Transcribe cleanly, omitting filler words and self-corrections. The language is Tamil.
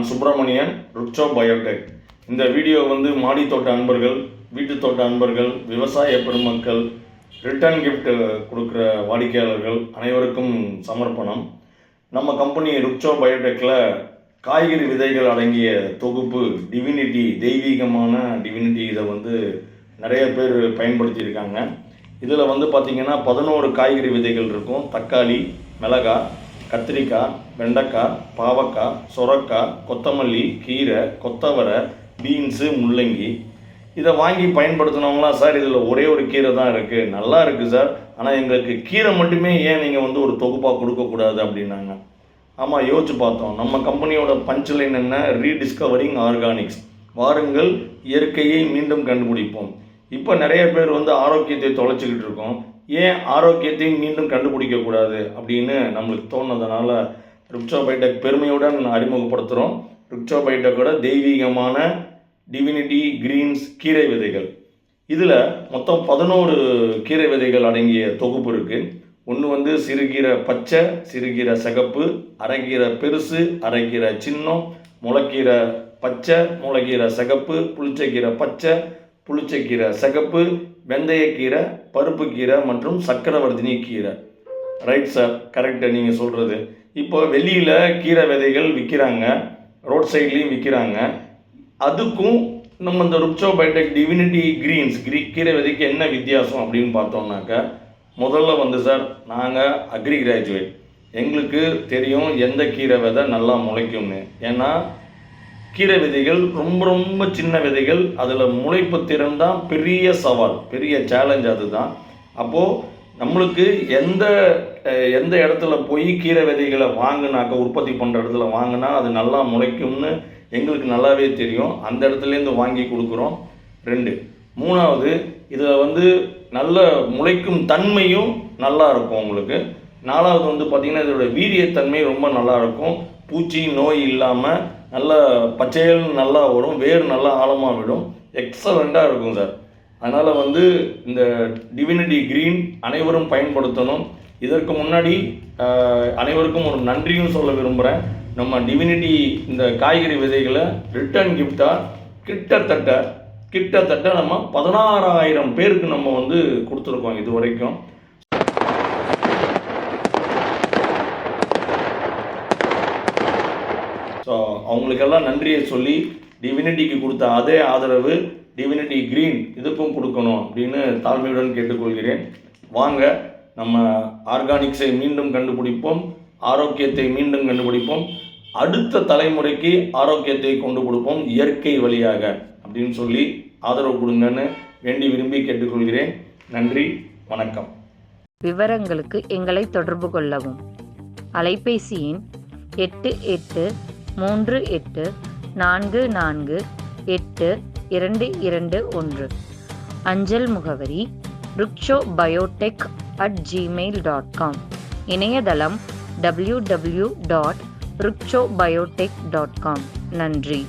நான் சுப்பிரமணியன், ருக்சோ பயோடெக். இந்த வீடியோ மாடி தோட்ட அன்பர்கள், வீட்டு தோட்ட அன்பர்கள், விவசாய பெருமக்கள், ரிட்டர்ன் கிஃப்ட் கொடுக்குற வாடிக்கையாளர்கள் அனைவருக்கும் சமர்ப்பணம். நம்ம கம்பெனி ருக்சோ பயோடெக்கில் காய்கறி விதைகள் அடங்கிய தொகுப்பு டிவினிட்டி, தெய்வீகமான டிவினிட்டி, இதை நிறைய பேர் பயன்படுத்தியிருக்காங்க. இதில் பார்த்திங்கன்னா 11 காய்கறி விதைகள் இருக்கும். தக்காளி, மிளகாய், கத்திரிக்காய், வெண்டைக்காய், பாவக்காய், சொரக்காய், கொத்தமல்லி, கீரை, கொத்தவரை, பீன்ஸு, முள்ளங்கி. இதை வாங்கி பயன்படுத்தினவங்களாம், சார் இதில் ஒரே ஒரு கீரை தான் இருக்குது, நல்லா இருக்குது சார், ஆனால் எங்களுக்கு கீரை மட்டுமே ஏன் நீங்கள் ஒரு தொகுப்பாக கொடுக்கக்கூடாது அப்படின்னாங்க. ஆமாம், யோசிச்சு பார்த்தோம். நம்ம கம்பெனியோட பஞ்ச்லைன் என்ன? Rediscovering organics. வாருங்கள், இயற்கையை மீண்டும் கண்டுபிடிப்போம். இப்போ நிறைய பேர் ஆரோக்கியத்தை தொலைச்சிக்கிட்டு இருக்கோம். ஏன் ஆரோக்கியத்தை மீண்டும் கண்டுபிடிக்கக்கூடாது அப்படின்னு நம்மளுக்கு தோணுனதுனால ருக்சோ பயோடெக் பெருமையுடன் அறிமுகப்படுத்துகிறோம். ருக்சோ பயோடெக்கோட தெய்வீகமான டிவினிட்டி கிரீன்ஸ் கீரை விதைகள். இதில் மொத்தம் 11 கீரை விதைகள் அடங்கிய தொகுப்பு இருக்குது. ஒன்று சிறுகீரை பச்சை, சிறுகீரை சிகப்பு, அரைக்கீரை பெருசு, அரைக்கீரை சின்னம், முளைக்கீரை பச்சை, முளைக்கீரை சிகப்பு, புளிச்சக்கீரை பச்சை, புளிச்சக்கீரை சிகப்பு, வெந்தயக்கீரை, பருப்பு கீரை மற்றும் சக்கரவர்த்தினி கீரை. ரைட் சார், கரெக்டாக நீங்கள் சொல்கிறது. இப்போ வெளியில் கீரை விதைகள் விற்கிறாங்க, ரோட் சைட்லேயும் விற்கிறாங்க. அதுக்கும் நம்ம இந்த ருக்சோ பயோடெக் டிவினிட்டி கிரீன்ஸ் கீரை விதைக்கு என்ன வித்தியாசம் அப்படின்னு பார்த்தோம்னாக்கா, முதல்ல சார், நாங்கள் அக்ரி கிராஜுவேட், எங்களுக்கு தெரியும் எந்த கீரை விதை நல்லா முளைக்கும்னு. ஏன்னா கீரை விதைகள் ரொம்ப ரொம்ப சின்ன விதைகள், அதில் முளைப்பு திறன் தான் பெரிய சவால், பெரிய சேலஞ்ச். அதுதான் அப்போது நம்மளுக்கு எந்த இடத்துல போய் கீரை விதைகளை வாங்கினாக்க, உற்பத்தி பண்ணுற இடத்துல வாங்கினா அது நல்லா முளைக்கும்னு எங்களுக்கு நல்லாவே தெரியும். அந்த இடத்துலேருந்து வாங்கி கொடுக்குறோம். 2, 3வது, இதில் நல்ல முளைக்கும் தன்மையும் நல்லா இருக்கும் உங்களுக்கு. 4வது பார்த்திங்கன்னா இதோட வீரியத்தன்மை ரொம்ப நல்லாயிருக்கும். பூச்சி நோய் இல்லாமல் நல்ல பச்சையல் நல்லா வரும், வேர் நல்லா ஆழமாக விடும், எக்ஸலண்ட்டாக இருக்கும் சார். அதனால் இந்த டிவினிட்டி கிரீன் அனைவரும் பயன்படுத்தணும். இதற்கு முன்னாடி அனைவருக்கும் ஒரு நன்றியும் சொல்ல விரும்புகிறேன். நம்ம டிவினிட்டி இந்த காய்கறி விதைகளை ரிட்டர்ன் கிஃப்டாக கிட்டத்தட்ட நம்ம 16,000 பேருக்கு நம்ம கொடுத்துருக்கோம் இது வரைக்கும். ஸோ அவங்களுக்கெல்லாம் நன்றியை சொல்லி டிவினிட்டிக்கு கொடுத்த அதே ஆதரவு டிவினிட்டி கிரீன் இதுக்கும் கொடுக்கணும் அப்படின்னு தாழ்மையுடன் கேட்டுக்கொள்கிறேன். வாங்க, நம்ம ஆர்கானிக்ஸை மீண்டும் கண்டுபிடிப்போம், ஆரோக்கியத்தை மீண்டும் கண்டுபிடிப்போம், அடுத்த தலைமுறைக்கு ஆரோக்கியத்தை கொண்டு கொடுப்போம் இயற்கை வழியாக அப்படின்னு சொல்லி ஆதரவு கொடுங்கன்னு வேண்டி விரும்பி கேட்டுக்கொள்கிறேன். நன்றி, வணக்கம். விவரங்களுக்கு எங்களை தொடர்பு கொள்ளவும். அலைபேசி எண் 8838448221. அஞ்சல் முகவரி rukchobiotech@gmail.com. இணையதளம் www.rukchobiotech.com. நன்றி.